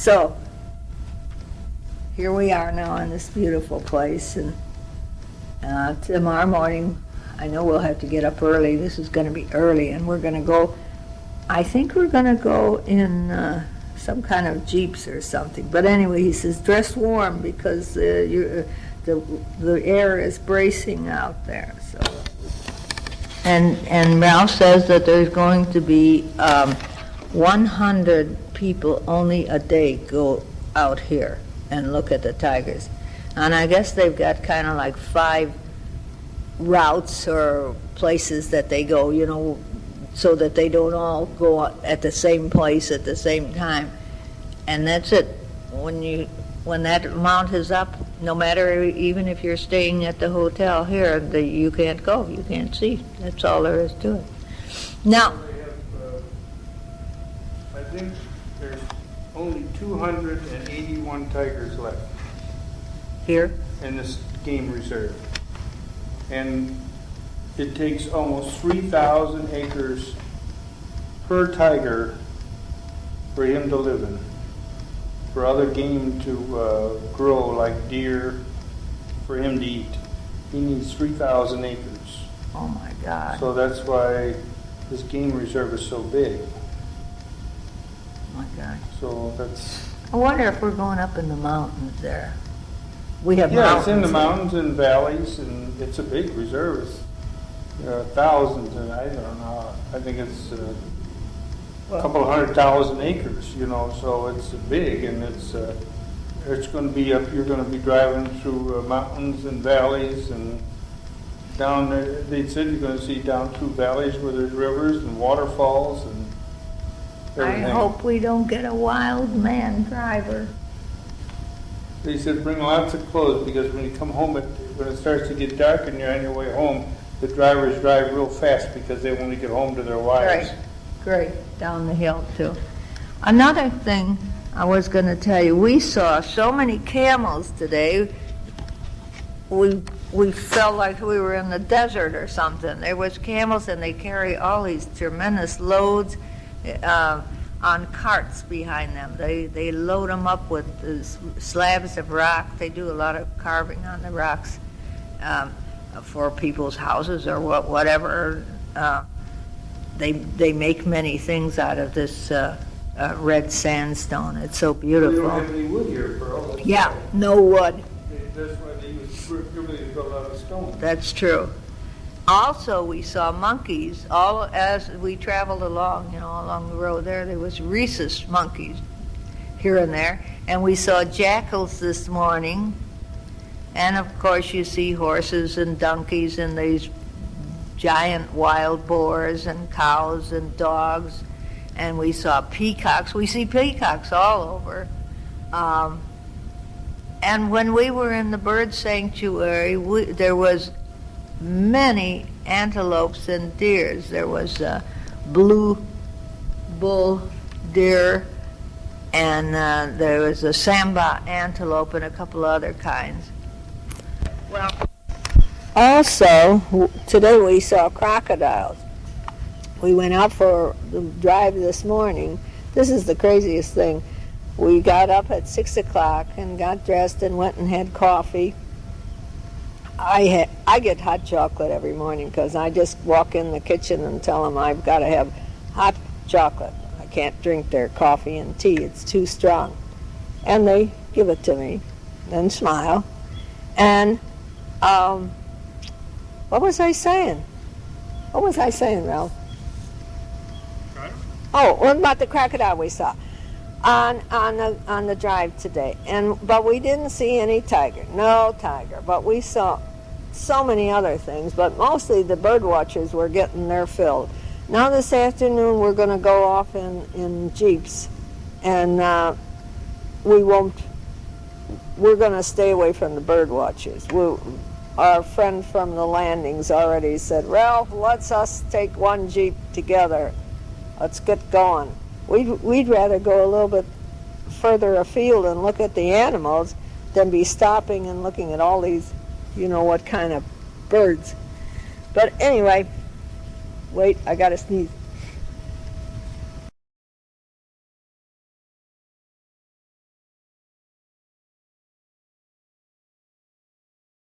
So, here we are now in this beautiful place, and tomorrow morning, I know we'll have to get up early. This is going to be early, and we're going to go, I think we're going to go in some kind of jeeps or something. But anyway, he says, dress warm because the air is bracing out there. So, and Ralph says that there's going to be 100 people only a day go out here and look at the tigers. And I guess they've got kind of like 5 routes or places that they go, you know, so that they don't all go at the same place at the same time. And that's it. When that amount is up, no matter, even if you're staying at the hotel here, you can't go, you can't see. That's all there is to it. Now, they have, I think there's only 281 tigers left here? in this game reserve. And it takes almost 3,000 acres per tiger for him to live in. For other game to grow, like deer, for him to eat. He needs 3,000 acres. Oh my God. So that's why this game reserve is so big. Oh my God. So that's... I wonder if we're going up in the mountains there. We have yeah, mountains. it's in the there. mountains and valleys, and it's a big reserve. It's thousands, and I don't know. I think it's a couple of 100,000 acres, you know. So it's big, and it's going to be up. You're going to be driving through mountains and valleys, and down there. They said you're going to see down through valleys where there's rivers and waterfalls and everything. I hope we don't get a wild man driver. They said bring lots of clothes because when you come home, when it starts to get dark and you're on your way home, the drivers drive real fast because they want to get home to their wives. Great, down the hill too. Another thing I was going to tell you, we saw so many camels today. We felt like we were in the desert or something. There was camels, and they carry all these tremendous loads on carts behind them. They load them up with slabs of rock. They do a lot of carving on the rocks for people's houses or whatever. They make many things out of this red sandstone. It's so beautiful. We don't have any wood here for all this. Yeah, no wood. That's why they use everything built out of stone. That's true. Also, we saw monkeys all as we traveled along, you know, along the road there was rhesus monkeys here and there. And we saw jackals this morning. And of course you see horses and donkeys and these giant wild boars and cows and dogs. And we saw peacocks. We see peacocks all over. And when we were in the bird sanctuary, there was many antelopes and deers. There was a blue bull deer, and there was a samba antelope and a couple other kinds. Well, also, today we saw crocodiles. We went out for the drive this morning. This is the craziest thing. We got up at 6 o'clock and got dressed and went and had coffee. I get hot chocolate every morning because I just walk in the kitchen and tell them I've got to have hot chocolate. I can't drink their coffee and tea. It's too strong. And they give it to me and smile. And what was I saying? What was I saying, Ralph? Oh, what about the crocodile we saw on the drive today? But we didn't see any tiger. No tiger. But we saw so many other things. But mostly the bird watchers were getting their fill. Now this afternoon we're going to go off in jeeps, and we're going to stay away from the bird watchers. Our friend from the landings already said, Ralph, let's us take one jeep together. Let's get going. We'd rather go a little bit further afield and look at the animals than be stopping and looking at all these, you know, what kind of birds. But anyway, wait, I got to sneeze.